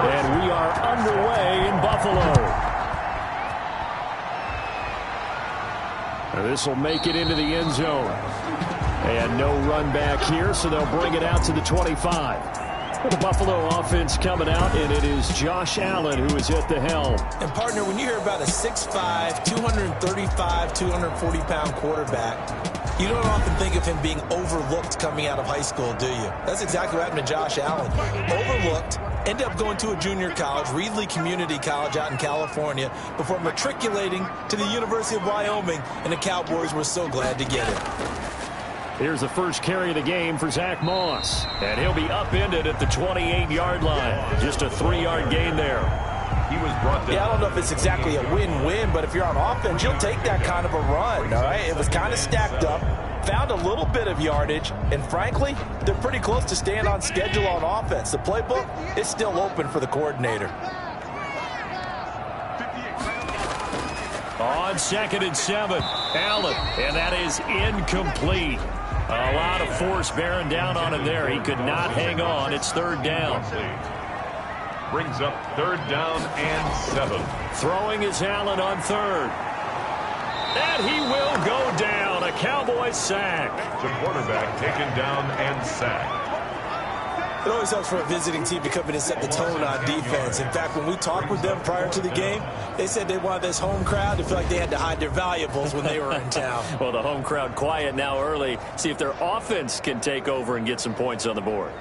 And we are underway in Buffalo. This will make it into the end zone. And no run back here, so they'll bring it out to the 25. The Buffalo offense coming out, and it is Josh Allen who is at the helm. And, partner, when you hear about a 6'5", 235, 240-pound quarterback, you don't often think of him being overlooked coming out of high school, do you? That's exactly what happened to Josh Allen. Overlooked, ended up going to a junior college, Reedley Community College out in California, before matriculating to the University of Wyoming, and the Cowboys were so glad to get him. Here's the first carry of the game for Zach Moss. And he'll be upended at the 28-yard line. Just a 3-yard gain there. He was brought down. Yeah, I don't know if it's exactly a win-win, but if you're on offense, you'll take that kind of a run, all right? It was kind of stacked up, found a little bit of yardage, and frankly, they're pretty close to staying on schedule on offense. The playbook is still open for the coordinator. On 2nd and 7, Allen, and that is incomplete. A lot of force bearing down on him there. He could not hang on. It's 3rd down. Brings up 3rd down and 7. Throwing is Allen on 3rd. And he will go down. A Cowboy sack. The quarterback taken down and sacked. It always helps for a visiting team to come in and set the tone on defense. In fact, when we talked with them prior to the game, they said they wanted this home crowd to feel like they had to hide their valuables when they were in town. Well, the home crowd quiet now early. See if their offense can take over and get some points on the board.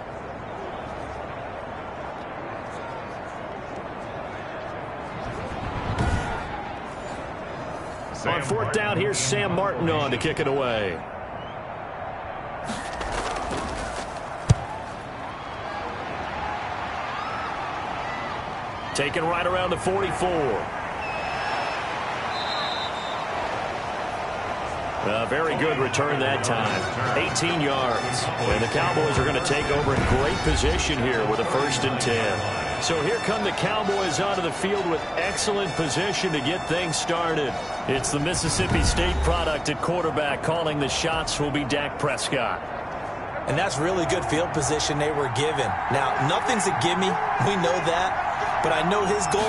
On 4th down, here's Sam Martin on to kick it away. Taken right around the 44. A very good return that time. 18 yards. And the Cowboys are going to take over in great position here with a 1st and 10. So here come the Cowboys onto the field with excellent position to get things started. It's the Mississippi State product at quarterback. Calling the shots will be Dak Prescott. And that's really good field position they were given. Now, nothing's a gimme. We know that. But I know his goal,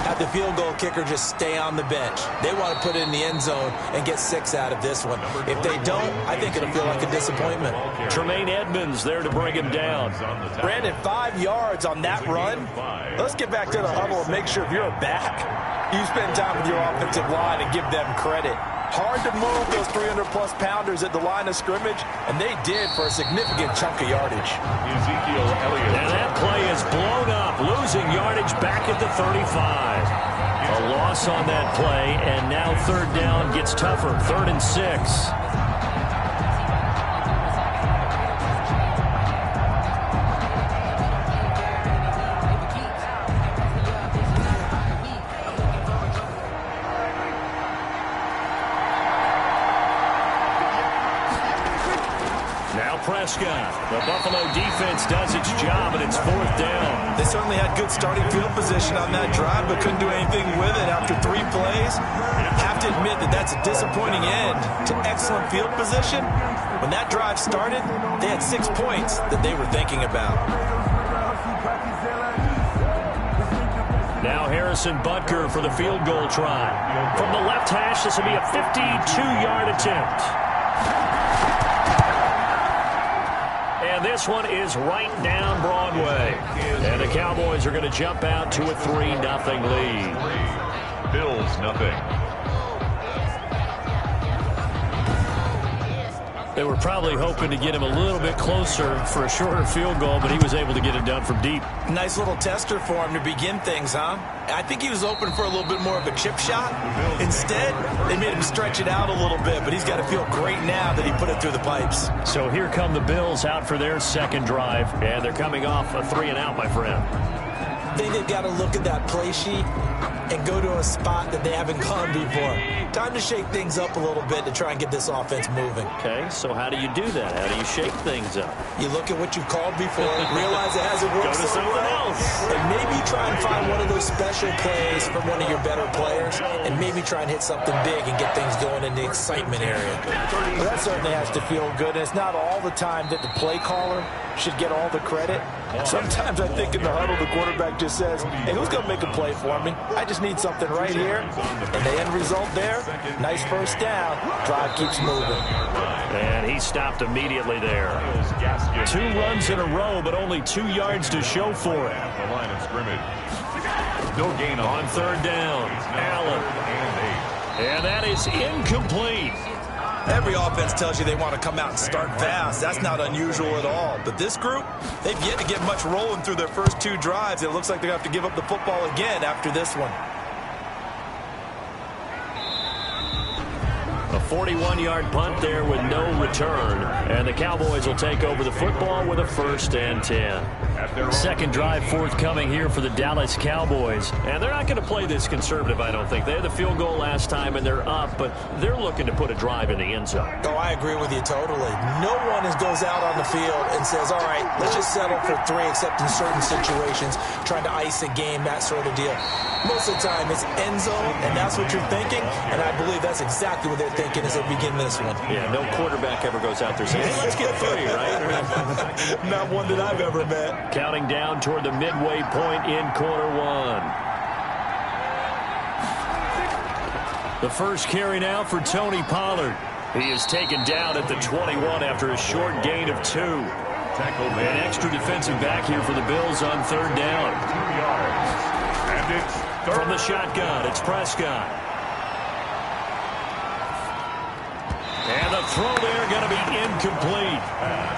have the field goal kicker just stay on the bench. They want to put it in the end zone and get 6 out of this one. If they don't, I think it'll feel like a disappointment. Tremaine Edmonds there to bring him down. Brandon, 5 yards on that run. Let's get back to the huddle and make sure if you're a back, you spend time with your offensive line and give them credit. Hard to move those 300-plus pounders at the line of scrimmage, and they did for a significant chunk of yardage. Ezekiel Elliott. And that play is blown up, losing yardage back at the 35. A loss on that play, and now 3rd down gets tougher. 3rd and 6. Prescott. The Buffalo defense does its job, and it's 4th down. They certainly had good starting field position on that drive, but couldn't do anything with it after 3 plays. Have to admit that that's a disappointing end to excellent field position. When that drive started, they had 6 points that they were thinking about. Now Harrison Butker for the field goal try. From the left hash, this will be a 52-yard attempt. And this one is right down Broadway. And the Cowboys are going to jump out to a 3-0 lead. Bills, nothing. They were probably hoping to get him a little bit closer for a shorter field goal, but he was able to get it done from deep. Nice little tester for him to begin things, huh? I think he was open for a little bit more of a chip shot. Instead, they made him stretch it out a little bit, but he's got to feel great now that he put it through the pipes. So here come the Bills out for their second drive, and they're coming off a 3-and-out, my friend. I think they've got to look at that play sheet and go to a spot that they haven't gone before. Time to shake things up a little bit to try and get this offense moving. Okay, so how do you do that? How do you shake things up? You look at what you've called before, realize it hasn't worked so well, and maybe try and find one of those special plays from one of your better players, and maybe try and hit something big and get things going in the excitement area. Well, that certainly has to feel good, and it's not all the time that the play caller should get all the credit. Sometimes I think in the huddle, the quarterback just says, hey, who's going to make a play for me? I just need something right here. And the end result there, nice first down. Drive keeps moving. And he stopped immediately there. 2 runs in a row, but only 2 yards to show for it. At the line of scrimmage. No gain on 3rd down. Allen. And that is incomplete. Every offense tells you they want to come out and start fast. That's not unusual at all. But this group, they've yet to get much rolling through their first 2 drives. It looks like they're going to have to give up the football again after this one. A 41-yard punt there with no return. And the Cowboys will take over the football with a 1st and 10. Second drive forthcoming here for the Dallas Cowboys. And they're not going to play this conservative, I don't think. They had the field goal last time, and they're up, but they're looking to put a drive in the end zone. Oh, I agree with you totally. No one goes out on the field and says, all right, let's just settle for 3, except in certain situations, trying to ice a game, that sort of deal. Most of the time, it's end zone, and that's what you're thinking, and I believe that's exactly what they're thinking as they begin this one. Yeah, no quarterback ever goes out there saying, hey, let's get 3, right? Not one that I've ever met. Counting down toward the midway point in quarter 1. The first carry now for Tony Pollard. He is taken down at the 21 after a short gain of 2. An extra defensive back here for the Bills on 3rd down. 2 yards. And it's from the shotgun, it's Prescott. And the throw there going to be incomplete.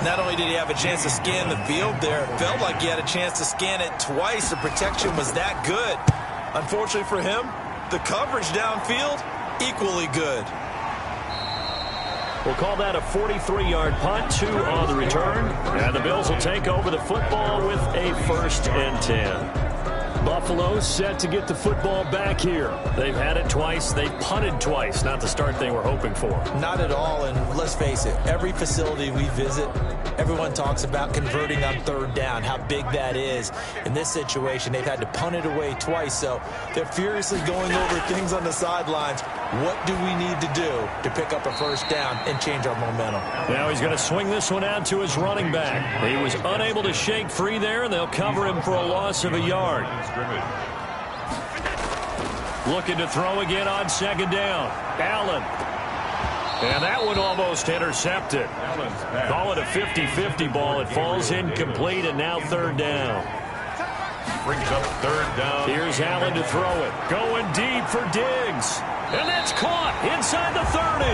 Not only did he have a chance to scan the field there, it felt like he had a chance to scan it twice. The protection was that good. Unfortunately for him, the coverage downfield, equally good. We'll call that a 43-yard punt, 2 on the return. And the Bills will take over the football with a 1st and 10. Buffalo set to get the football back here. They've had it twice. They've punted twice. Not the start they were hoping for. Not at all, and let's face it, every facility we visit, everyone talks about converting on 3rd down, how big that is. In this situation, they've had to punt it away twice, so they're furiously going over things on the sidelines. What do we need to do to pick up a 1st down and change our momentum? Now he's going to swing this one out to his running back. He was unable to shake free there, and they'll cover him for a loss of a yard. Looking to throw again on 2nd down. Allen. And that one almost intercepted. Call it a 50-50 ball. It falls incomplete, and now 3rd down. Brings up 3rd down. Here's Allen to throw it. Going deep for Diggs. And that's caught inside the 30.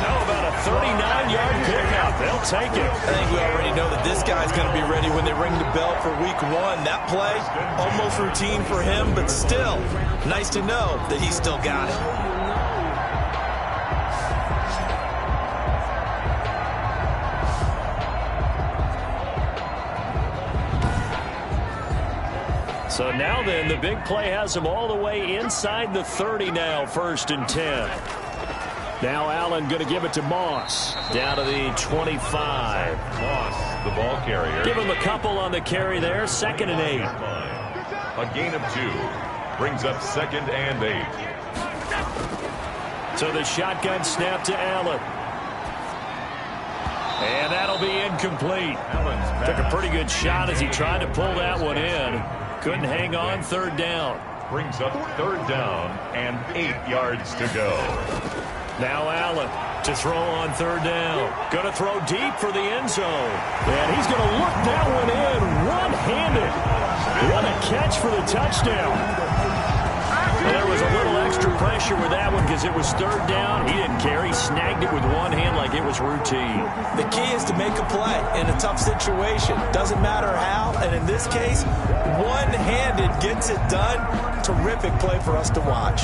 How about a 39-yard pickup? They'll take it. I think we already know that this guy's going to be ready when they ring the bell for week 1. That play, almost routine for him, but still, nice to know that he's still got it. So now then, the big play has him all the way inside the 30 now, 1st and 10. Now Allen going to give it to Moss. Down to the 25. Moss, the ball carrier. Give him a couple on the carry there, 2nd and 8. A gain of 2. Brings up 2nd and 8. So the shotgun snap to Allen. And that'll be incomplete. Took a pretty good shot as he tried to pull that one in. Couldn't hang on, 3rd down. Brings up 3rd down and 8 yards to go. Now Allen to throw on 3rd down. Going to throw deep for the end zone. And he's going to look that one in one-handed. What a catch for the touchdown. And there was a little extra pressure with that one because it was 3rd down. He didn't care. He snagged it with one hand like it was routine. The key is to make a play in a tough situation. Doesn't matter how. And in this case, one-handed gets it done. Terrific play for us to watch.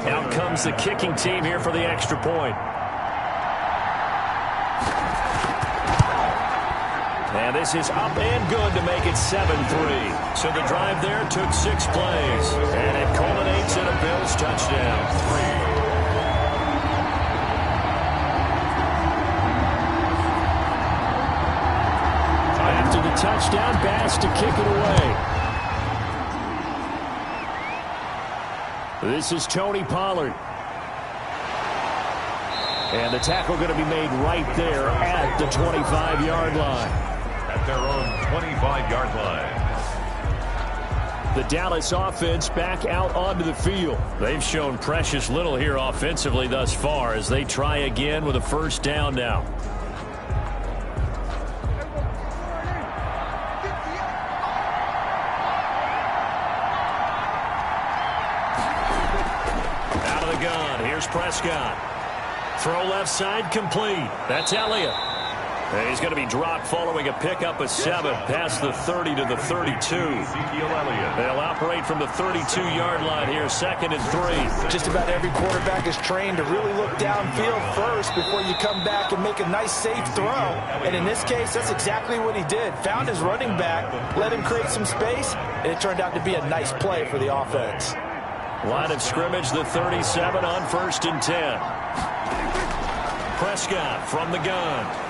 Out comes the kicking team here for the extra point. And this is up and good to make it 7-3. So the drive there took 6 plays. And it culminates in a Bills touchdown. After the touchdown, Bass to kick it away. This is Tony Pollard. And the tackle going to be made right there at the 25-yard line. At their own 25-yard line. The Dallas offense back out onto the field. They've shown precious little here offensively thus far as they try again with a first down now. Out of the gun. Here's Prescott. Throw left side complete. That's Elliott. And he's going to be dropped following a pickup of 7 past the 30 to the 32. They'll operate from the 32-yard line here, 2nd and 3. Just about every quarterback is trained to really look downfield first before you come back and make a nice, safe throw. And in this case, that's exactly what he did. Found his running back, let him create some space, and it turned out to be a nice play for the offense. Line of scrimmage, the 37 on 1st and 10. Prescott from the gun.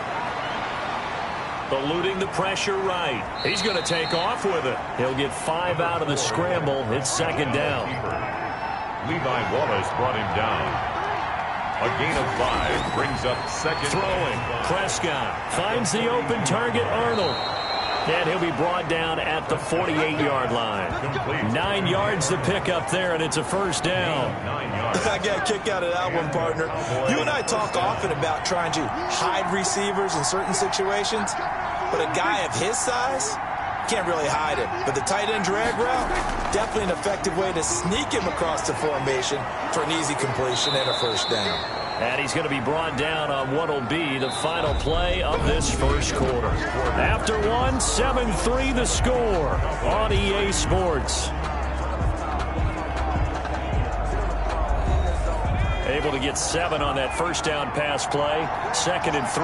Eluding the pressure right. He's going to take off with it. He'll get 5 out of the scramble. It's 2nd down. Levi Wallace brought him down. A gain of 5 brings up 2nd. Throwing. Prescott finds the open target, Arnold. And he'll be brought down at the 48-yard line. 9 yards to pick up there, and it's a first down. I got a kick out of that one, partner. You and I talk often about trying to hide receivers in certain situations, but a guy of his size can't really hide him. But the tight end drag route, definitely an effective way to sneak him across the formation for an easy completion and a first down. And he's going to be brought down on what will be the final play of this first quarter. After one, 7-3 the score on EA Sports. Able to get 7 on that first down pass play. 2nd and 3.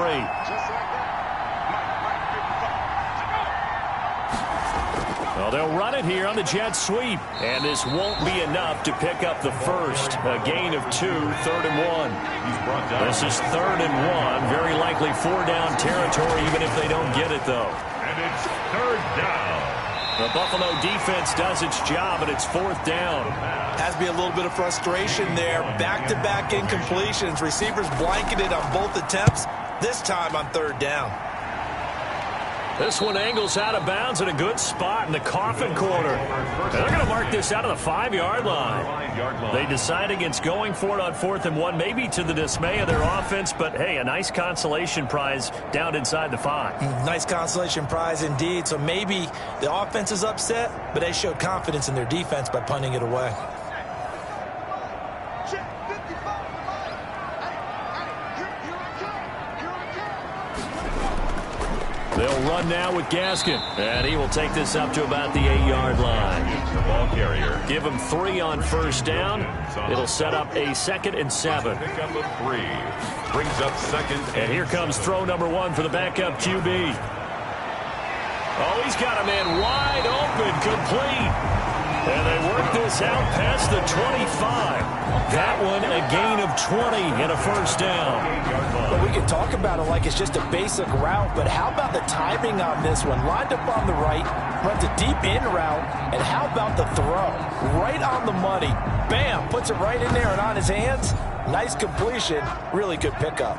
Well, they'll run it here on the jet sweep. And this won't be enough to pick up the first. A gain of 2, 3rd and 1. This is 3rd and 1. Very likely 4-down territory, even if they don't get it, though. And it's 3rd down. The Buffalo defense does its job, and it's 4th down. Has to be a little bit of frustration there. Back-to-back incompletions. Receivers blanketed on both attempts, this time on 3rd down. This one angles out of bounds in a good spot in the coffin corner. And they're going to mark this out of the 5-yard line. They decide against going for it on 4th and 1, maybe to the dismay of their offense, but hey, a nice consolation prize down inside the 5. Nice consolation prize indeed. So maybe the offense is upset, but they showed confidence in their defense by punting it away. They'll run now with Gaskin, and he will take this up to about the 8-yard line. The ball carrier. Give him 3 on first down. It'll set up a 2nd and 7. Pick up of 3. Brings up 2nd. And here comes throw number 1 for the backup QB. Oh, he's got a man wide open, complete. And they work this out past the 25. That one a gain of 20 and a first down. Well, we can talk about it like it's just a basic route, but how about the timing on this one? Lined up on the right, runs a deep in route, and how about the throw? Right on the money. Bam, puts it right in there and on his hands. Nice completion, really good pickup.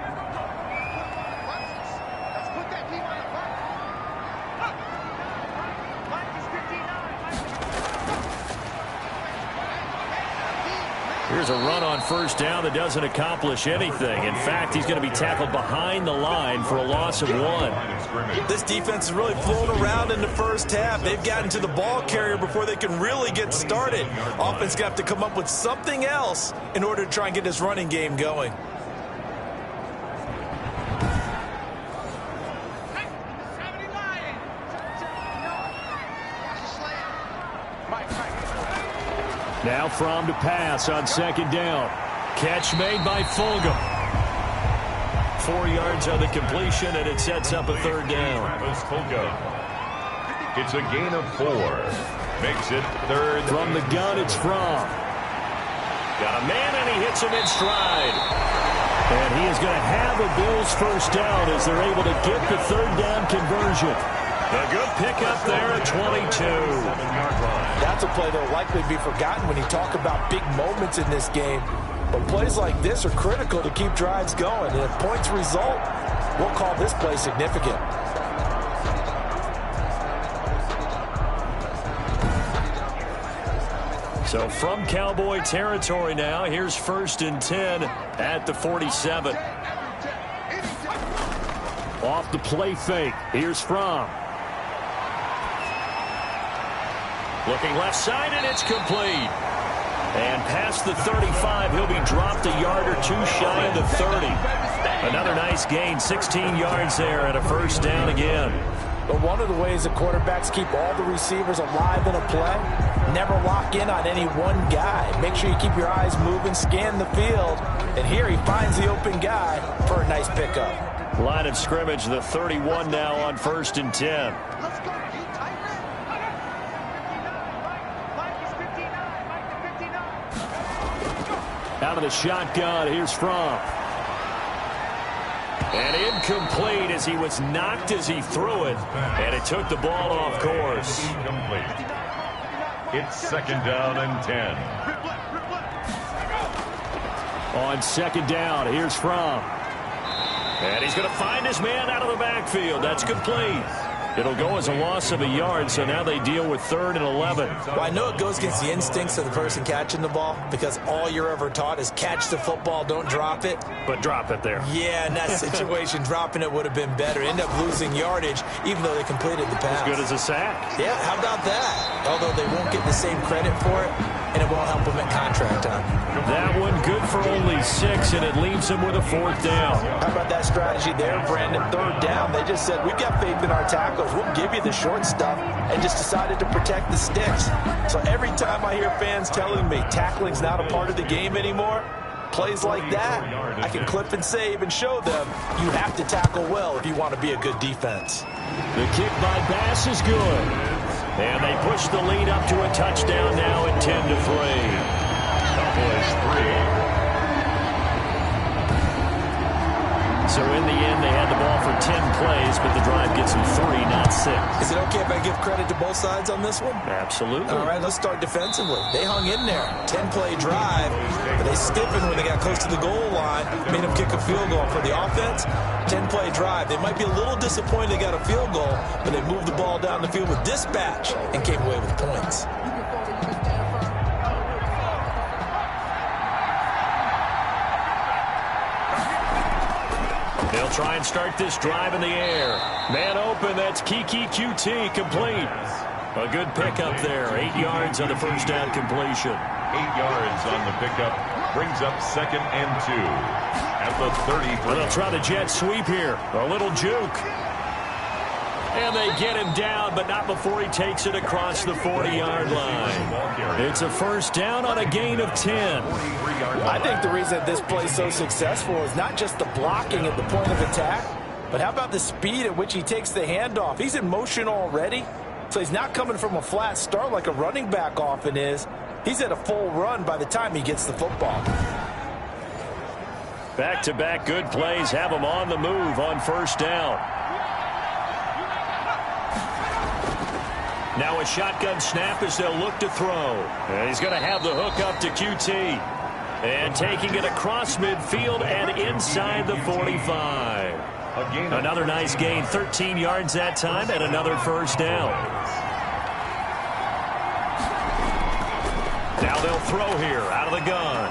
Here's a run on first down that doesn't accomplish anything. In fact, he's going to be tackled behind the line for a loss of 1. This defense is really flown around in the first half. They've gotten to the ball carrier before they can really get started. Offense got to come up with something else in order to try and get this running game going. Now from to pass on 2nd down. Catch made by Fulgham. 4 yards on the completion, and it sets up a 3rd down. It's a gain of 4. Makes it 3rd. From the gun, it's Fromm. Got a man, and he hits him in stride. And he is going to have a Bills first down as they're able to get the 3rd down conversion. A good pickup there at 22. That's a play that will likely be forgotten when you talk about big moments in this game. But plays like this are critical to keep drives going. And if points result, we'll call this play significant. So from Cowboy territory now, here's 1st and 10 at the 47. Off the play fake. Here's Fromm. Looking left side, and it's complete. And past the 35, he'll be dropped a yard or two shy of the 30. Another nice gain, 16 yards there, and a 1st down again. But one of the ways that quarterbacks keep all the receivers alive in a play, never lock in on any one guy. Make sure you keep your eyes moving, scan the field. And here he finds the open guy for a nice pickup. Line of scrimmage, the 31 now on 1st and 10. Out of the shotgun, here's Fromm. And incomplete as he was knocked as he threw it. And it took the ball off course. Incomplete. It's 2nd down and 10. On 2nd down, here's Fromm. And he's going to find his man out of the backfield. That's complete. It'll go as a loss of a yard, so now they deal with 3rd and 11. Well, I know it goes against the instincts of the person catching the ball because all you're ever taught is catch the football, don't drop it. But drop it there. Yeah, in that situation, dropping it would have been better. End up losing yardage, even though they completed the pass. As good as a sack. Yeah, how about that? Although they won't get the same credit for it, and it won't help them at contract time. That one good for only 6, and it leaves them with a 4th down. How about that strategy there, Brandon? 3rd down, they just said, we've got faith in our tackles. We'll give you the short stuff, and just decided to protect the sticks. So every time I hear fans telling me tackling's not a part of the game anymore, plays like that, I can clip and save and show them you have to tackle well if you want to be a good defense. The kick by Bass is good. And they push the lead up to a touchdown now at 10-3. Cowboys 3. So in the end, they had the ball for 10 plays, but the drive gets them 3, not 6. Is it okay if I give credit to both sides on this one? Absolutely. All right, let's start defensively. They hung in there. 10-play drive, but they stiffened when they got close to the goal line, made them kick a field goal. For the offense, 10-play drive. They might be a little disappointed they got a field goal, but they moved the ball down the field with dispatch and came away with points. They'll try and start this drive in the air. Man open, that's Kiki QT, complete. A good pickup there, 8 yards on the 1st down completion. 8 yards on the pickup, brings up 2nd and 2 at the 33. Well, they'll try the jet sweep here, a little juke. And they get him down, but not before he takes it across the 40-yard line. It's a 1st down on a gain of 10. I think the reason this play is so successful is not just the blocking at the point of attack, but how about the speed at which he takes the handoff? He's in motion already, so he's not coming from a flat start like a running back often is. He's at a full run by the time he gets the football. Back-to-back good plays have him on the move on 1st down. Now a shotgun snap as they'll look to throw. And he's going to have the hook up to QT. And taking it across midfield and inside the 45. Another nice gain, 13 yards that time, and another 1st down. Now they'll throw here out of the gun.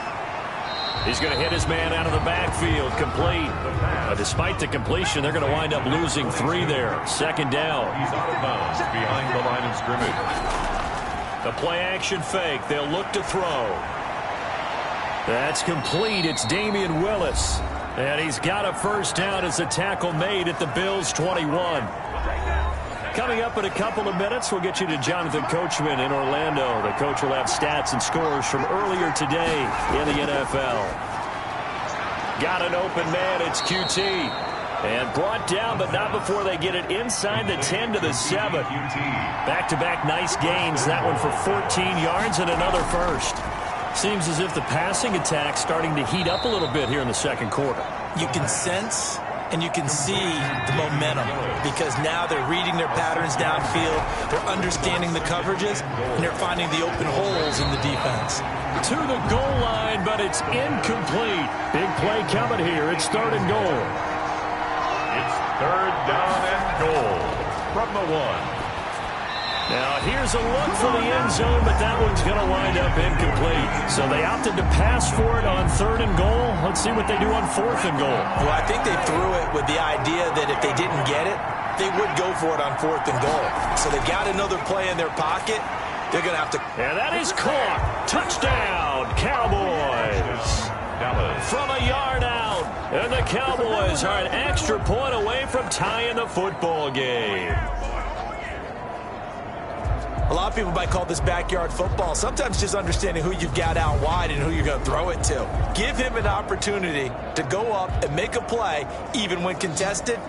He's going to hit his man out of the backfield, complete. Despite the completion, they're going to wind up losing 3 there. 2nd down. He's out of bounds behind the line of scrimmage. The play-action fake. They'll look to throw. That's complete. It's Damian Willis. And he's got a 1st down as a tackle made at the Bills' 21. Coming up in a couple of minutes, we'll get you to Jonathan Coachman in Orlando. The coach will have stats and scores from earlier today in the NFL. Got an open man. It's QT. And brought down, but not before they get it inside the 10 to the 7. Back-to-back nice gains. That one for 14 yards and another 1st. Seems as if the passing attack's starting to heat up a little bit here in the 2nd quarter. You can sense and you can see the momentum because now they're reading their patterns downfield, they're understanding the coverages, and they're finding the open holes in the defense. To the goal line, but it's incomplete. Big play coming here. It's 3rd and goal. It's 3rd down and goal from the 1. Now, here's a look for the end zone, but that one's going to wind up incomplete. So they opted to pass for it on 3rd and goal. Let's see what they do on 4th and goal. Well, I think they threw it with the idea that if they didn't get it, they would go for it on 4th and goal. So they got another play in their pocket. They're going to have to... And that is caught. Touchdown, Cowboys. From a yard out. And the Cowboys are an extra point away from tying the football game. A lot of people might call this backyard football. Sometimes just understanding who you've got out wide and who you're going to throw it to. Give him an opportunity to go up and make a play, even when contested.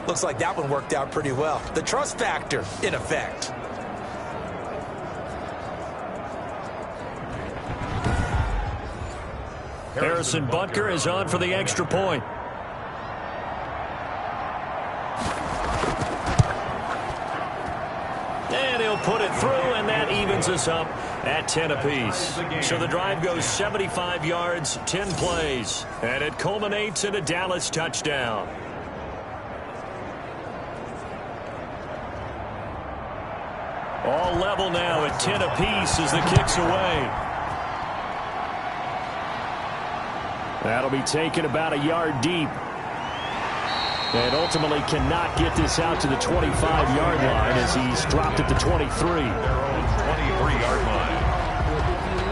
Looks like that one worked out pretty well. The trust factor in effect. Harrison Butker is on for the extra point. And he'll put it through, and that evens us up at 10 apiece. So the drive goes 75 yards, 10 plays, and it culminates in a Dallas touchdown. All level now at 10 apiece as the kick's away. That'll be taken about a yard deep. And ultimately cannot get this out to the 25-yard line as he's dropped at the 23. Their own 23-yard line.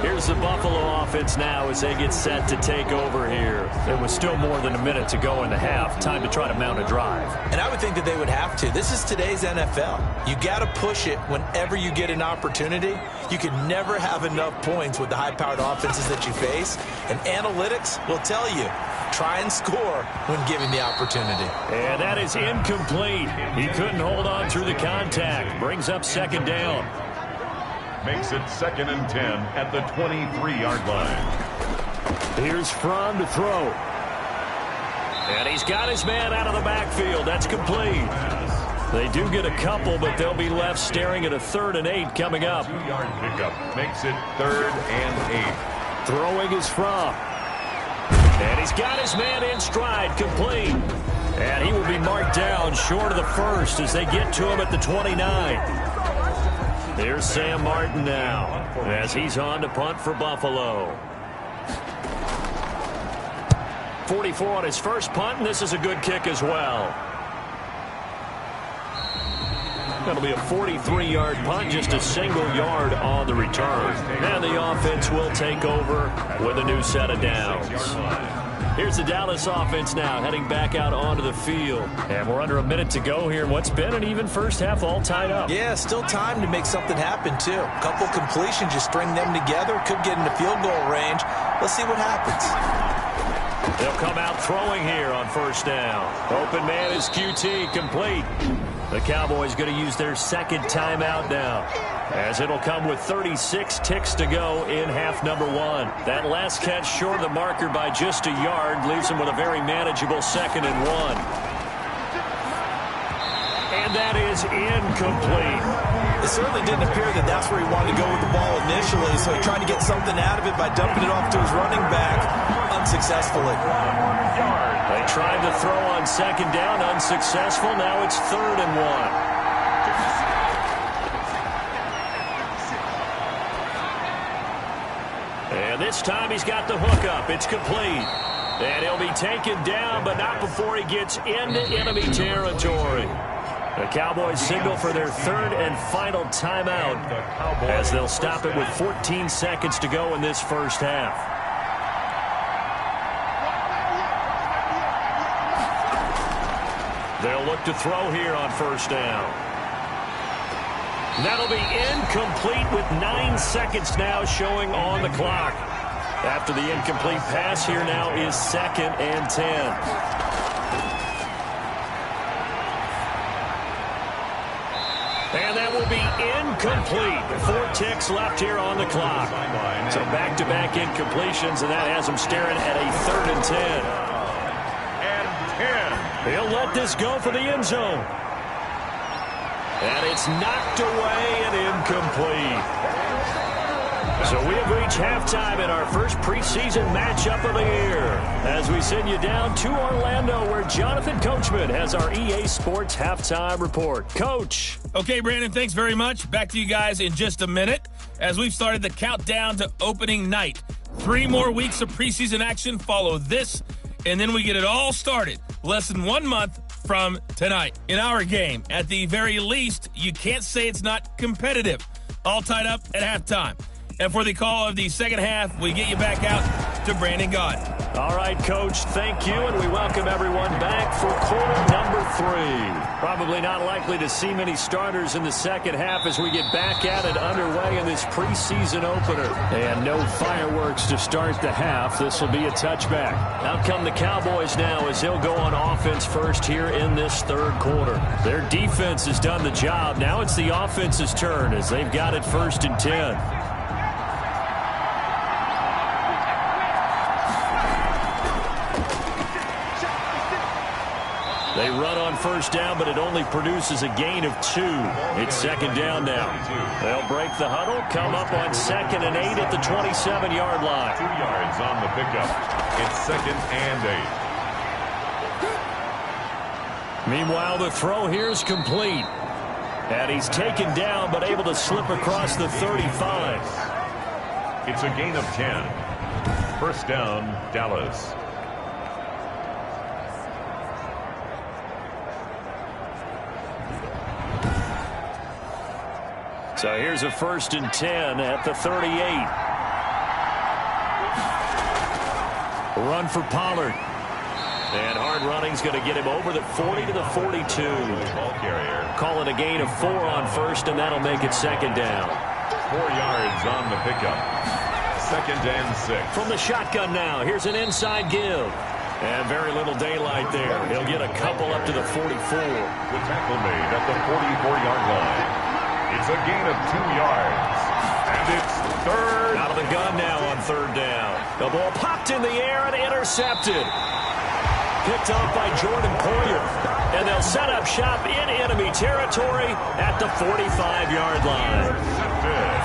Here's the Buffalo offense now as they get set to take over here. There was still more than a minute to go in the half. Time to try to mount a drive. And I would think that they would have to. This is today's NFL. You got to push it whenever you get an opportunity. You can never have enough points with the high-powered offenses that you face. And analytics will tell you, try and score when given the opportunity. And that is incomplete. He couldn't hold on through the contact. Brings up 2nd down. Makes it 2nd and 10 at the 23-yard line. Here's Fromm to throw. And he's got his man out of the backfield. That's complete. They do get a couple, but they'll be left staring at a 3rd and 8 coming up. 2-yard pickup makes it 3rd and 8. Throwing is Fromm. And he's got his man in stride, complete. And he will be marked down short of the 1st as they get to him at the 29. There's Sam Martin now as he's on to punt for Buffalo. 44 on his first punt, and this is a good kick as well. That'll be a 43-yard punt, just a single yard on the return. And the offense will take over with a new set of downs. Here's the Dallas offense now heading back out onto the field. And we're under a minute to go here in what's been an even first half, all tied up. Yeah, still time to make something happen, too. A couple completions, you string them together, could get into field goal range. Let's see what happens. They'll come out throwing here on 1st down. Open man is QT, complete. The Cowboys going to use their 2nd timeout now, as it'll come with 36 ticks to go in half number 1. That last catch short of the marker by just a yard leaves them with a very manageable 2nd and 1. And that is incomplete. It certainly didn't appear that that's where he wanted to go with the ball initially, so he tried to get something out of it by dumping it off to his running back unsuccessfully. They tried to throw on 2nd down, unsuccessful. Now it's 3rd and 1. And this time he's got the hook up. It's complete. And he'll be taken down, but not before he gets into enemy territory. The Cowboys signal for their 3rd and final timeout as they'll stop it with 14 seconds to go in this first half. They'll look to throw here on 1st down. That'll be incomplete with 9 seconds now showing on the clock. After the incomplete pass, here now is 2nd and 10. And that will be incomplete. 4 ticks left here on the clock. So back-to-back incompletions, and that has them staring at a 3rd and 10. And 10. He'll let this go for the end zone. And it's knocked away and incomplete. So we have reached halftime in our first preseason matchup of the year as we send you down to Orlando where Jonathan Coachman has our EA Sports halftime report. Coach. Okay, Brandon, thanks very much. Back to you guys in just a minute as we've started the countdown to opening night. 3 more weeks of preseason action follow this, and then we get it all started less than 1 month from tonight. In our game, at the very least, you can't say it's not competitive. All tied up at halftime. And for the call of the second half, we get you back out to Brandon Gott. All right, Coach, thank you, and we welcome everyone back for quarter number 3. Probably not likely to see many starters in the second half as we get back at it underway in this preseason opener. And no fireworks to start the half. This will be a touchback. Out come the Cowboys now as they'll go on offense first here in this third quarter. Their defense has done the job. Now it's the offense's turn as they've got it 1st and 10. They run on first down, but it only produces a gain of 2. It's second down now. They'll break the huddle, come up on 2nd and 8 at the 27-yard line. 2 yards on the pickup. It's 2nd and 8. Meanwhile, the throw here is complete. And he's taken down, but able to slip across the 35. It's a gain of 10. First down, Dallas. So here's a 1st and 10 at the 38. Run for Pollard. And hard running's going to get him over the 40 to the 42. Ball carrier. Call it a gain of 4 on first, and that'll make it second down. 4 yards on the pickup. 2nd and 6. From the shotgun now, here's an inside give. And very little daylight there. He'll get a couple up to the 44. The tackle made at the 44-yard line. It's a gain of 2 yards. And it's third. Out of the gun now on 3rd down. The ball popped in the air and intercepted. Picked off by Jordan Poyer. And they'll set up shop in enemy territory at the 45-yard line.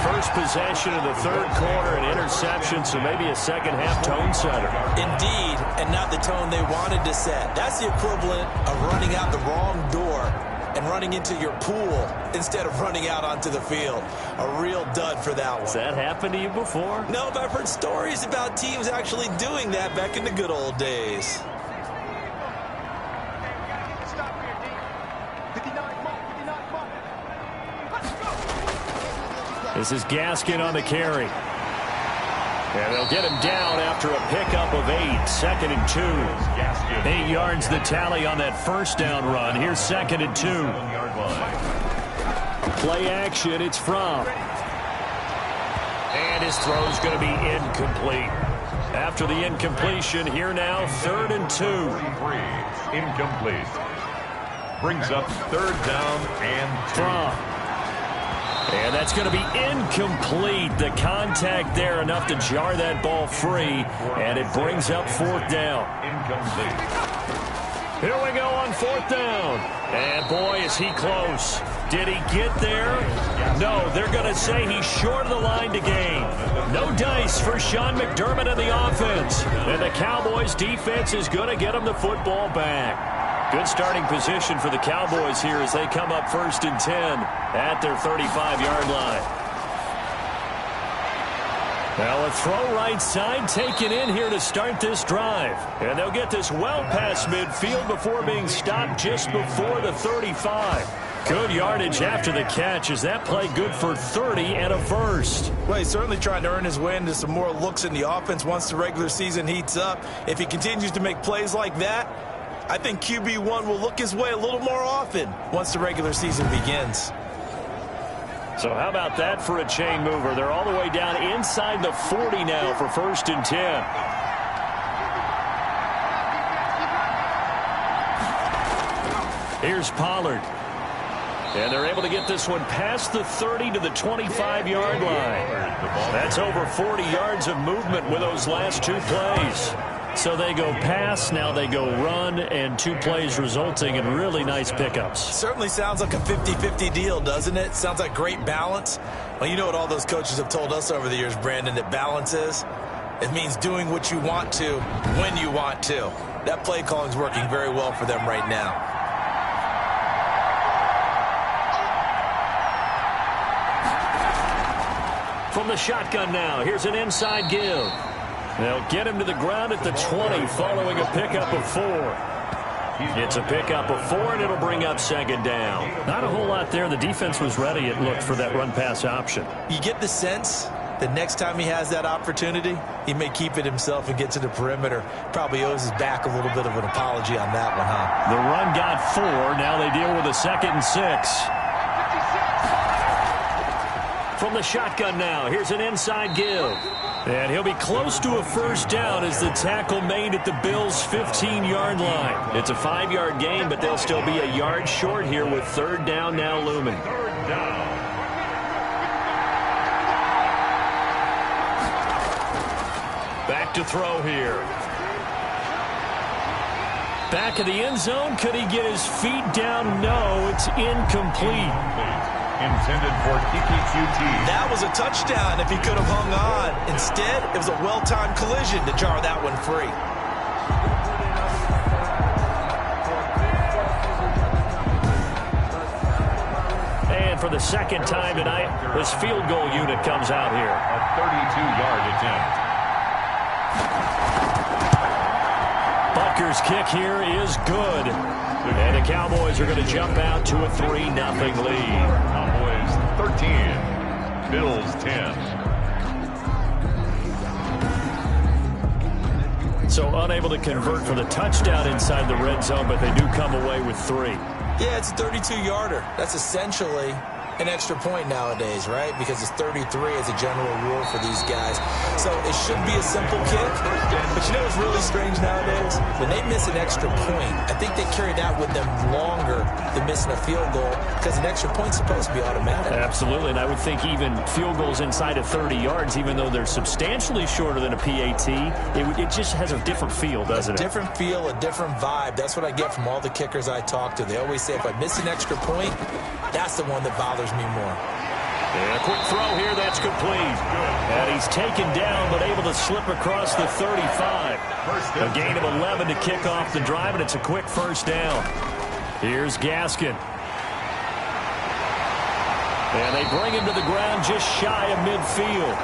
First possession of the third quarter, an interception, so maybe a second-half tone setter. Indeed, and not the tone they wanted to set. That's the equivalent of running out the wrong door and running into your pool instead of running out onto the field. A real dud for that one. Has that happened to you before? No, but I've heard stories about teams actually doing that back in the good old days. This is Gaskin on the carry. And they'll get him down after a pickup of 8. 2nd and 2. 8 yards the tally on that first down run. Here's 2nd and 2. Play action, it's Fromm. And his throw's going to be incomplete. After the incompletion, here now, 3rd and 2. Incomplete. Brings up 3rd down and 2. Fromm. And that's going to be incomplete. The contact there enough to jar that ball free. And it brings up 4th down. Incomplete. Here we go on 4th down. And boy, is he close. Did he get there? No, they're going to say he's short of the line to gain. No dice for Sean McDermott and the offense. And the Cowboys defense is going to get him the football back. Good starting position for the Cowboys here as they come up 1st and 10 at their 35-yard line. Now a throw right side taken in here to start this drive. And they'll get this well past midfield before being stopped just before the 35. Good yardage after the catch. Is that play good for 30 and a first? Well, he's certainly trying to earn his way into some more looks in the offense once the regular season heats up. If he continues to make plays like that, I think QB1 will look his way a little more often once the regular season begins. So how about that for a chain mover? They're all the way down inside the 40 now for 1st and 10. Here's Pollard. And they're able to get this one past the 30 to the 25-yard line. That's over 40 yards of movement with those last 2 plays. So they go pass, now they go run, and 2 plays resulting in really nice pickups. Certainly sounds like a 50-50 deal, doesn't it? Sounds like great balance. Well, you know what all those coaches have told us over the years, Brandon, that balance is? It means doing what you want to when you want to. That play calling is working very well for them right now. From the shotgun now, here's an inside give. They'll get him to the ground at the 20 following a pickup of 4. It's a pickup of 4, and it'll bring up second down. Not a whole lot there. The defense was ready, it looked, for that run-pass option. You get the sense that next time he has that opportunity, he may keep it himself and get to the perimeter. Probably owes his back a little bit of an apology on that one, huh? The run got 4. Now they deal with a 2nd and 6. From the shotgun now, here's an inside give. And he'll be close to a first down as the tackle made at the Bills' 15-yard line. It's a 5-yard gain, but they'll still be a yard short here with 3rd down now looming. 3rd down. Back to throw here. Back of the end zone. Could he get his feet down? No, it's incomplete. Intended for TPQT. That was a touchdown if he could have hung on. Instead, it was a well-timed collision to jar that one free. And for the 2nd time tonight, this field goal unit comes out here. A 32-yard attempt. Butker's kick here is good. And the Cowboys are going to jump out to a 3-0 lead. Cowboys 13, Bills 10. So unable to convert for the touchdown inside the red zone, but they do come away with 3. Yeah, it's a 32-yarder. That's essentially an extra point nowadays, right? Because it's 33 as a general rule for these guys. So it should be a simple kick. But you know what's really strange nowadays? When they miss an extra point, I think they carry that with them longer than missing a field goal because an extra point's supposed to be automatic. Absolutely, and I would think even field goals inside of 30 yards, even though they're substantially shorter than a PAT, it just has a different feel, doesn't it? A different feel, a different vibe. That's what I get from all the kickers I talk to. They always say if I miss an extra point, that's the one that bothers me more. And a quick throw here, that's complete. And he's taken down, but able to slip across the 35. A gain of 11 to kick off the drive, and it's a quick first down. Here's Gaskin. And they bring him to the ground just shy of midfield.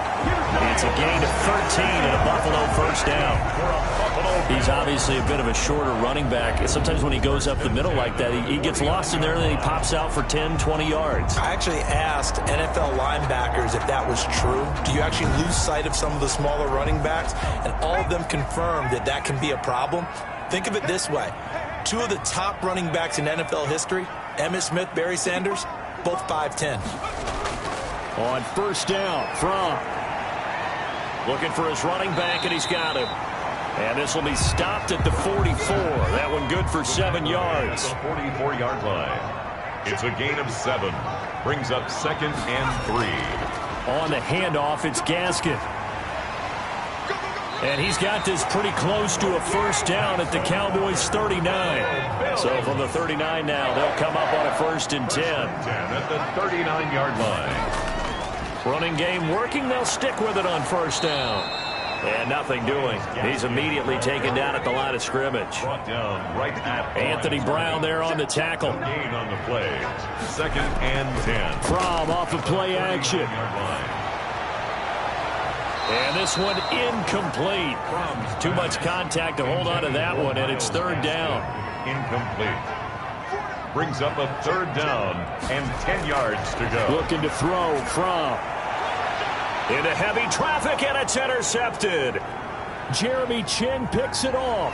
It's a gain of 13 and a Buffalo first down. He's obviously a bit of a shorter running back. Sometimes when he goes up the middle like that, he gets lost in there and then he pops out for 10, 20 yards. I actually asked NFL linebackers if that was true. Do you actually lose sight of some of the smaller running backs? And all of them confirmed that that can be a problem. Think of it this way. 2 of the top running backs in NFL history, Emmitt Smith, Barry Sanders, both 5'10". On first down, From looking for his running back, and he's got him. And this will be stopped at the 44. That one good for 7 yards. The 44-yard line. It's a gain of 7. Brings up 2nd and 3. On the handoff, it's Gaskin. And he's got this pretty close to a first down at the Cowboys' 39. So from the 39 now, they'll come up on a 1st and 10. At the 39-yard line. Running game working. They'll stick with it on first down. And nothing doing. He's immediately taken down at the line of scrimmage. Brought down right at Anthony Brown there on the tackle. Gain on the play. 2nd and 10. From off of play action. And this one incomplete. Too much contact to hold on to that one, and it's 3rd down. Incomplete. Brings up a 3rd down and 10 yards to go. Looking to throw From. Into heavy traffic, and it's intercepted. Jeremy Chin picks it off.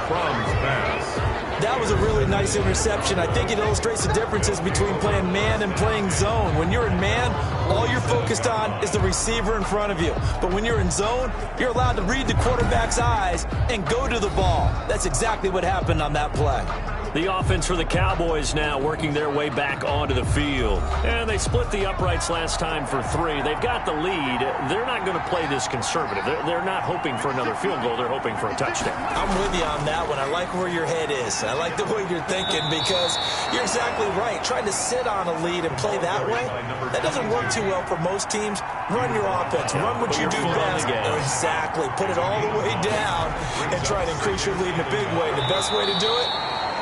From's pass. That was a really nice interception. I think it illustrates the differences between playing man and playing zone. When you're in man, All you're focused on is the receiver in front of you. But when you're in zone, you're allowed to read the quarterback's eyes and go to the ball. That's exactly what happened on that play. The offense for the Cowboys now working their way back onto the field. And they split the uprights last time for 3. They've got the lead. They're not going to play this conservative. They're not hoping for another field goal. They're hoping for a touchdown. I'm with you on that one. I like where your head is. I like the way you're thinking because you're exactly right. Trying to sit on a lead and play that way, that doesn't work too well for most teams. Run your offense. Run what you do best. Exactly. Put it all the way down and try to increase your lead in a big way. The best way to do it?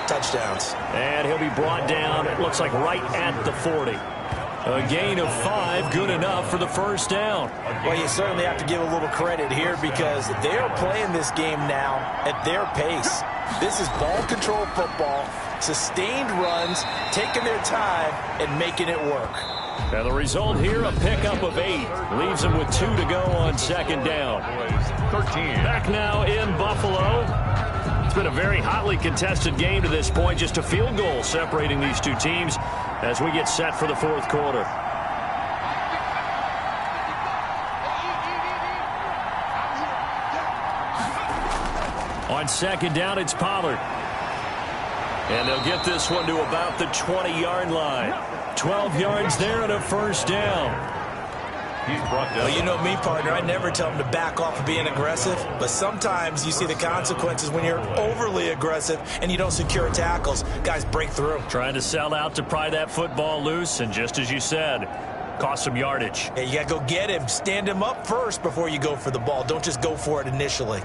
Touchdowns. And he'll be brought down, it looks like right at the 40. A gain of 5, good enough for the first down. Well, you certainly have to give a little credit here because they're playing this game now at their pace. This is ball control football, sustained runs, taking their time, and making it work. And the result here, a pickup of 8. Leaves them with 2 to go on second down. 13. Back now in Buffalo. It's been a very hotly contested game to this point. Just a field goal separating these two teams as we get set for the fourth quarter. On second down, it's Pollard. And they'll get this one to about the 20-yard line. 12 yards there and a first down. Well, you know me, partner. I never tell them to back off of being aggressive, but sometimes you see the consequences when you're overly aggressive and you don't secure tackles. Guys break through. Trying to sell out to pry that football loose, and just as you said, cost some yardage. Yeah, you got to go get him. Stand him up first before you go for the ball. Don't just go for it initially.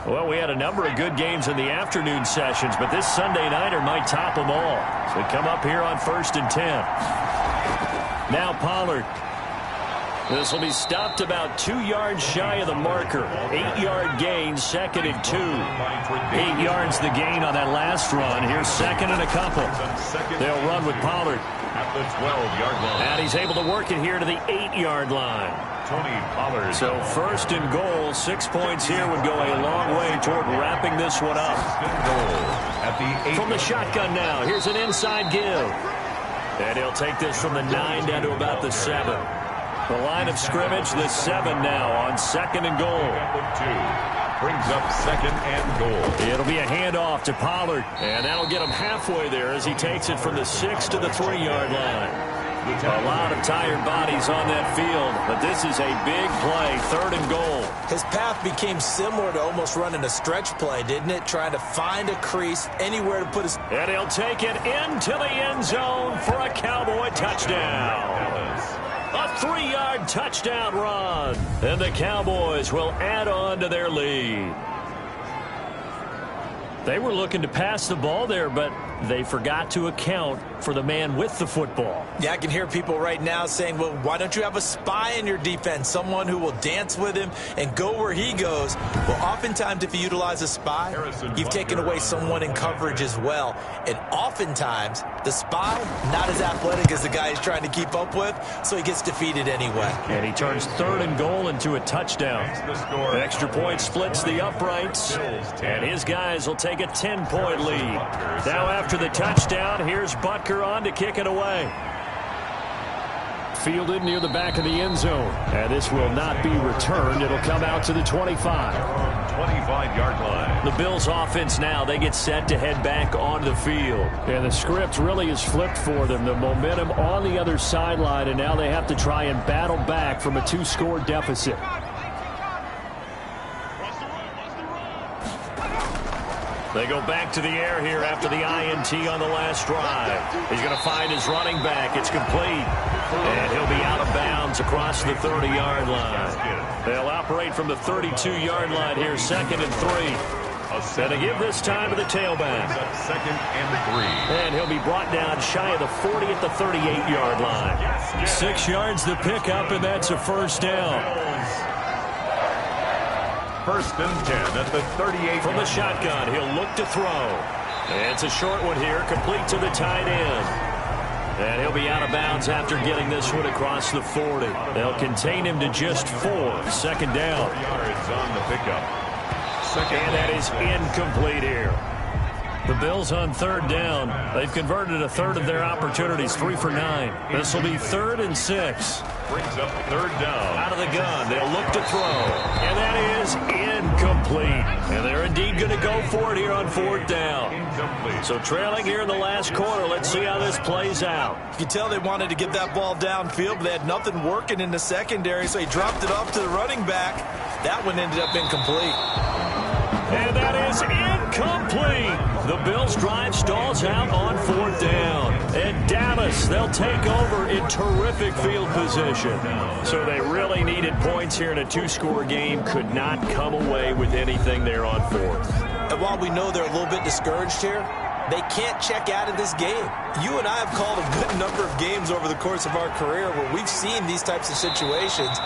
Well, we had a number of good games in the afternoon sessions, but this Sunday nighter might top them all. So we come up here on 1st and 10. Now Pollard. This will be stopped about 2 yards shy of the marker. 8-yard gain, 2nd and 2. 8 yards the gain on that last run. Here's 2nd and a couple. They'll run with Pollard. At the 12-yard line. And he's able to work it here to the 8-yard line. Tony Pollard. So 1st and goal, 6 points here would go a long way toward wrapping this one up. At the 8. From the shotgun now, here's an inside give. And he'll take this from the 9 down to about the 7. The line of scrimmage, the 7 now on 2nd and goal. Brings up 2nd and goal. It'll be a handoff to Pollard, and that'll get him halfway there as he takes it from the 6 to the 3-yard line. A lot of tired bodies on that field, but this is a big play, 3rd and goal. His path became similar to almost running a stretch play, didn't it? Trying to find a crease anywhere to put his... And he'll take it into the end zone for a Cowboy touchdown. A 3-yard touchdown run. And the Cowboys will add on to their lead. They were looking to pass the ball there, but they forgot to account for the man with the football. Yeah, I can hear people right now saying, well, why don't you have a spy in your defense, someone who will dance with him and go where he goes? Well, oftentimes if you utilize a spy, you've taken away someone in coverage as well. And oftentimes, the spy, not as athletic as the guy he's trying to keep up with, so he gets defeated anyway. And he turns 3rd and goal into a touchdown. The extra point splits the uprights, and his guys will take a 10-point lead. Now after the touchdown, here's Butker on to kick it away. Fielded near the back of the end zone. And this will not be returned. It'll come out to the 25. 25-yard line. The Bills offense now, they get set to head back onto the field. And the script really is flipped for them. The momentum on the other sideline, and now they have to try and battle back from a 2-score deficit. They go back to the air here after the INT on the last drive. He's going to find his running back. It's complete. And he'll be out of bounds across the 30-yard line. They'll operate from the 32-yard line here, 2nd and 3. And to give this time to the tailback. 2nd and 3. And he'll be brought down shy of the 40 at the 38-yard line. 6 yards the pickup, and that's a first down. 1st and 10 at the 38. From the shotgun, he'll look to throw. It's a short one here, complete to the tight end. And he'll be out of bounds after getting this one across the 40. They'll contain him to just 4. 2nd down. 4 yards on the pickup. And that is incomplete here. The Bills on third down. They've converted a third of their opportunities, 3 for 9. This will be 3rd and 6. Brings up third down. Out of the gun, they'll look to throw. And that is incomplete. And they're indeed going to go for it here on 4th down. Incomplete. So trailing here in the last quarter. Let's see how this plays out. You can tell they wanted to get that ball downfield, but they had nothing working in the secondary, so he dropped it off to the running back. That one ended up incomplete. And that is incomplete. The Bills' drive stalls out on 4th down. And Dallas, they'll take over in terrific field position. So they really needed points here in a 2-score game. Could not come away with anything there on 4th. And while we know they're a little bit discouraged here, they can't check out of this game. You and I have called a good number of games over the course of our career where we've seen these types of situations.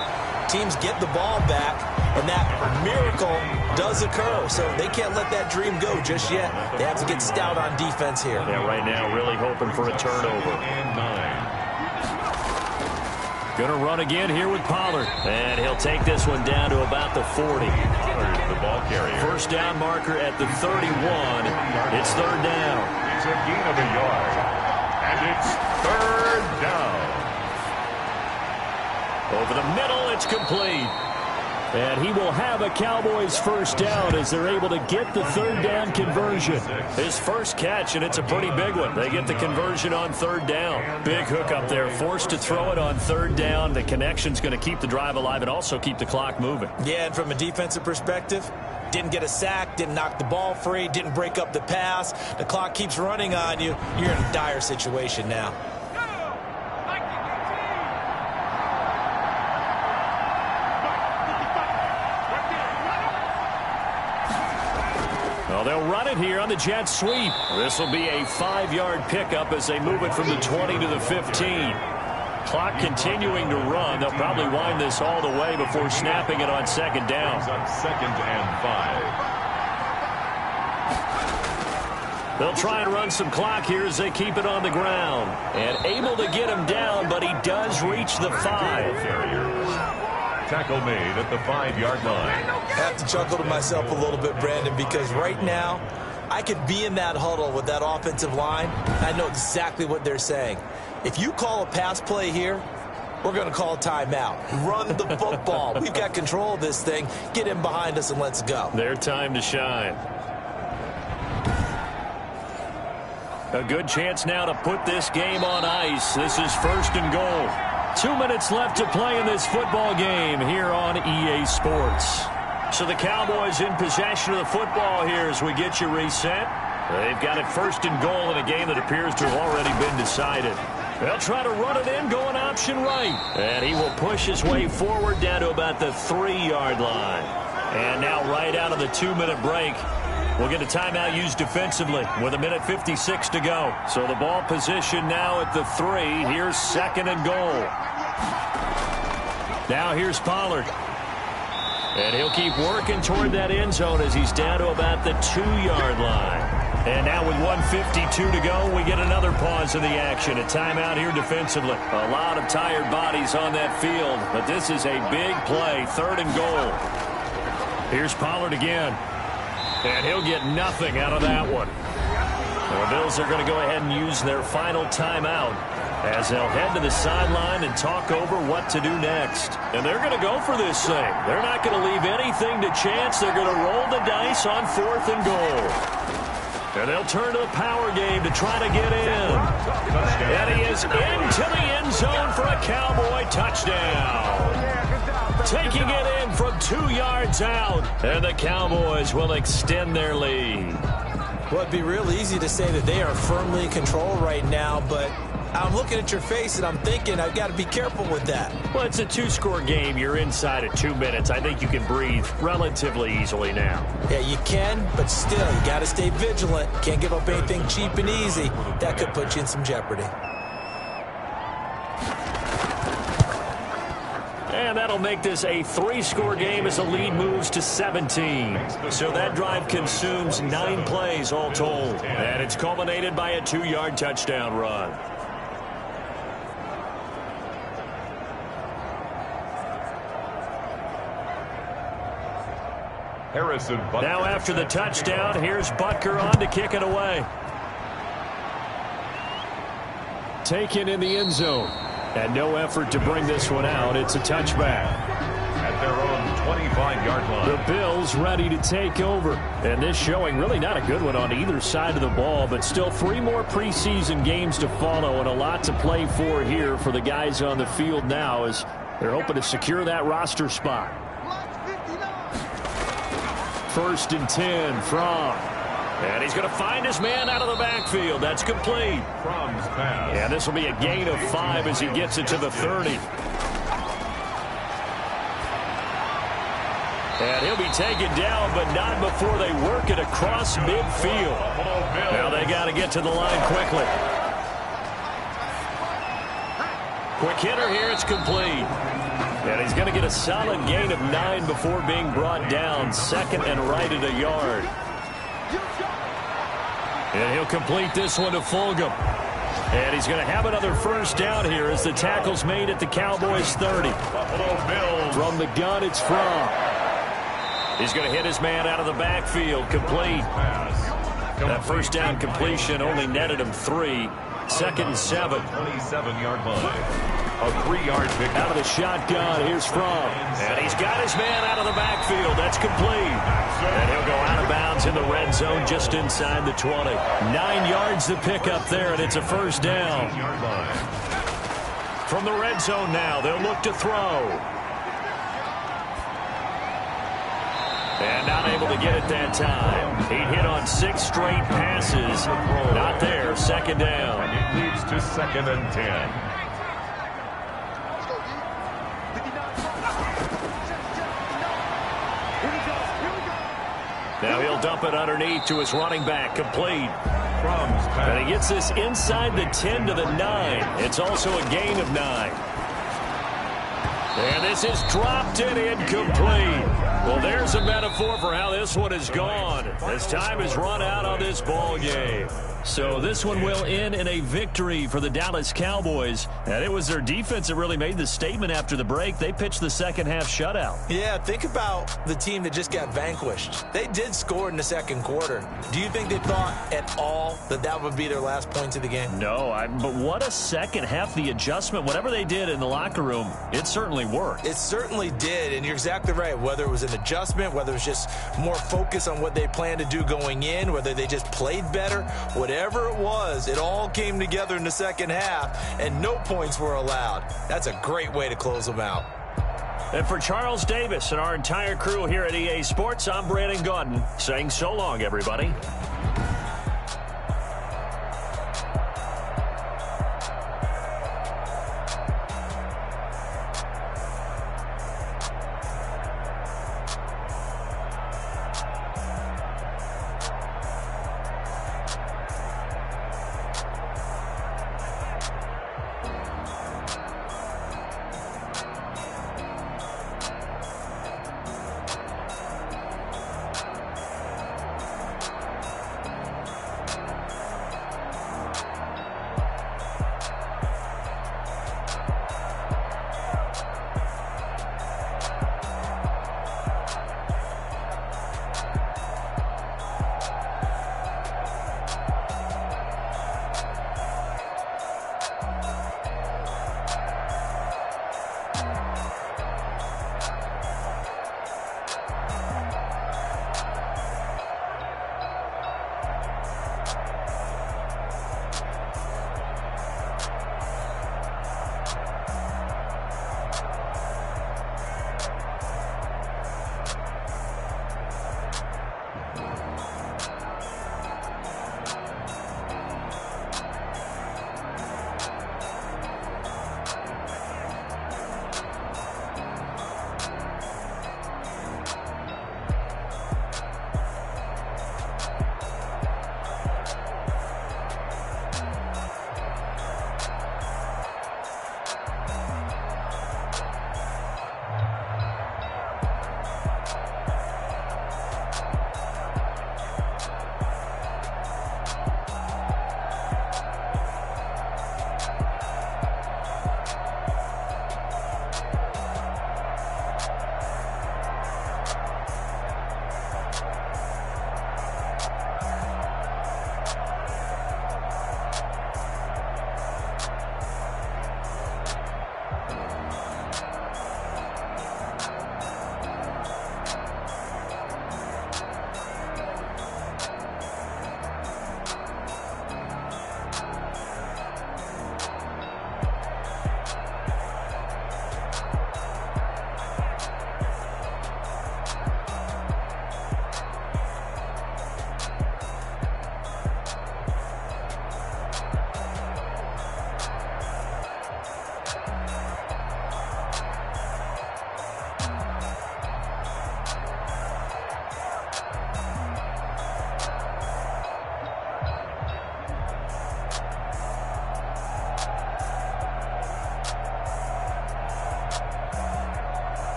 Teams get the ball back, and that miracle does occur. So they can't let that dream go just yet. They have to get stout on defense here. Yeah, right now really hoping for a turnover. And 9. Going to run again here with Pollard. And he'll take this one down to about the 40. Pollard, the ball carrier. First down marker at the 31. It's 3rd down. It's a gain of a yard. And it's 3rd down. Over the middle, it's complete. And he will have a Cowboys first down as they're able to get the 3rd down conversion. His first catch, and it's a pretty big one. They get the conversion on 3rd down. Big hook up there, forced to throw it on 3rd down. The connection's going to keep the drive alive and also keep the clock moving. Yeah, and from a defensive perspective, didn't get a sack, didn't knock the ball free, didn't break up the pass. The clock keeps running on you. You're in a dire situation now. Well, they'll run it here on the jet sweep. This will be a 5-yard pickup as they move it from the 20 to the 15. Clock continuing to run. They'll probably wind this all the way before snapping it on 2nd down. It's on 2nd and 5. They'll try and run some clock here as they keep it on the ground. And able to get him down, but he does reach the 5. Carriers. Tackle made at the 5-yard line. I have to chuckle to myself a little bit, Brandon, because right now I could be in that huddle with that offensive line. I know exactly what they're saying. If you call a pass play here, we're going to call a timeout. Run the football. We've got control of this thing. Get in behind us and let's go. Their time to shine. A good chance now to put this game on ice. This is 1st and goal. 2 minutes left to play in this football game here on EA Sports. So the Cowboys in possession of the football here as we get you reset. They've got it 1st and goal in a game that appears to have already been decided. They'll try to run it in, going option right. And he will push his way forward down to about the 3-yard line. And now right out of the 2-minute break, we'll get a timeout used defensively with 1:56 to go. So the ball position now at the 3. Here's 2nd and goal. Now here's Pollard. And he'll keep working toward that end zone as he's down to about the 2-yard line. And now with 1:52 to go, we get another pause in the action. A timeout here defensively. A lot of tired bodies on that field, but this is a big play. 3rd and goal. Here's Pollard again. And he'll get nothing out of that one. The Bills are going to go ahead and use their final timeout as they'll head to the sideline and talk over what to do next. And they're going to go for this thing. They're not going to leave anything to chance. They're going to roll the dice on 4th and goal. And they'll turn to the power game to try to get in. And he is into the end zone for a Cowboy touchdown. Taking it in from 2 yards out. And the Cowboys will extend their lead. Well, it'd be real easy to say that they are firmly in control right now, but I'm looking at your face and I'm thinking I've got to be careful with that. Well, it's a 2-score game. You're inside at 2 minutes. I think you can breathe relatively easily now. Yeah, you can, but still, you got to stay vigilant. Can't give up anything cheap and easy. That could put you in some jeopardy. And that'll make this a 3-score game as the lead moves to 17. So that drive consumes 9 plays all told. And it's culminated by a 2-yard touchdown run. Harrison Butker. Now after the touchdown, here's Butker on to kick it away. Taken in the end zone. And no effort to bring this one out. It's a touchback. At their own 25-yard line. The Bills ready to take over. And this showing really not a good one on either side of the ball, but still 3 more preseason games to follow and a lot to play for here for the guys on the field now as they're hoping to secure that roster spot. 1st and 10 from. And he's going to find his man out of the backfield. That's complete. Crum's pass. And this will be a gain of 5 as he gets it to the 30. And he'll be taken down, but not before they work it across midfield. Now they got to get to the line quickly. Quick hitter here. It's complete. And he's going to get a solid gain of 9 before being brought down. 2nd and right at a yard. And he'll complete this one to Fulgham. And he's going to have another first down here as the tackle's made at the Cowboys 30. From the gun, it's From. He's going to hit his man out of the backfield. Complete. That first down completion only netted him 3. 2nd and 7. 27-yard line. A 3-yard pick. Out of the shotgun, here's From. And he's got his man out of the backfield. That's complete. And he'll go out of bounds in the red zone just inside the 20. 9 yards to pick up there, and it's a first down. From the red zone now, they'll look to throw. And not able to get it that time. He hit on 6 straight passes. Not there. 2nd down. And it leads to 2nd and 10. Now he'll dump it underneath to his running back. Complete. And he gets this inside the 10 to the 9. It's also a gain of 9. And this is dropped and incomplete. Well, there's a metaphor for how this one is gone. As time has run out on this ball game. So this one will end in a victory for the Dallas Cowboys. And it was their defense that really made the statement after the break. They pitched the second half shutout. Yeah, think about the team that just got vanquished. They did score in the second quarter. Do you think they thought at all that that would be their last points of the game? No, but what a second half. The adjustment, whatever they did in the locker room, it certainly worked. It certainly did, and you're exactly right. Whether it was an adjustment, whether it was just more focus on what they planned to do going in, whether they just played better, whatever it was, it all came together in the second half, and no points were allowed. That's a great way to close them out. And for Charles Davis and our entire crew here at EA Sports, I'm Brandon Gaudin saying so long, everybody.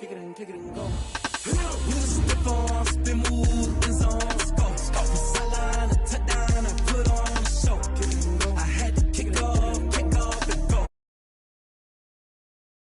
Kick it and go. Who's the phone? Spin move, in zone, go. Sideline, a touchdown,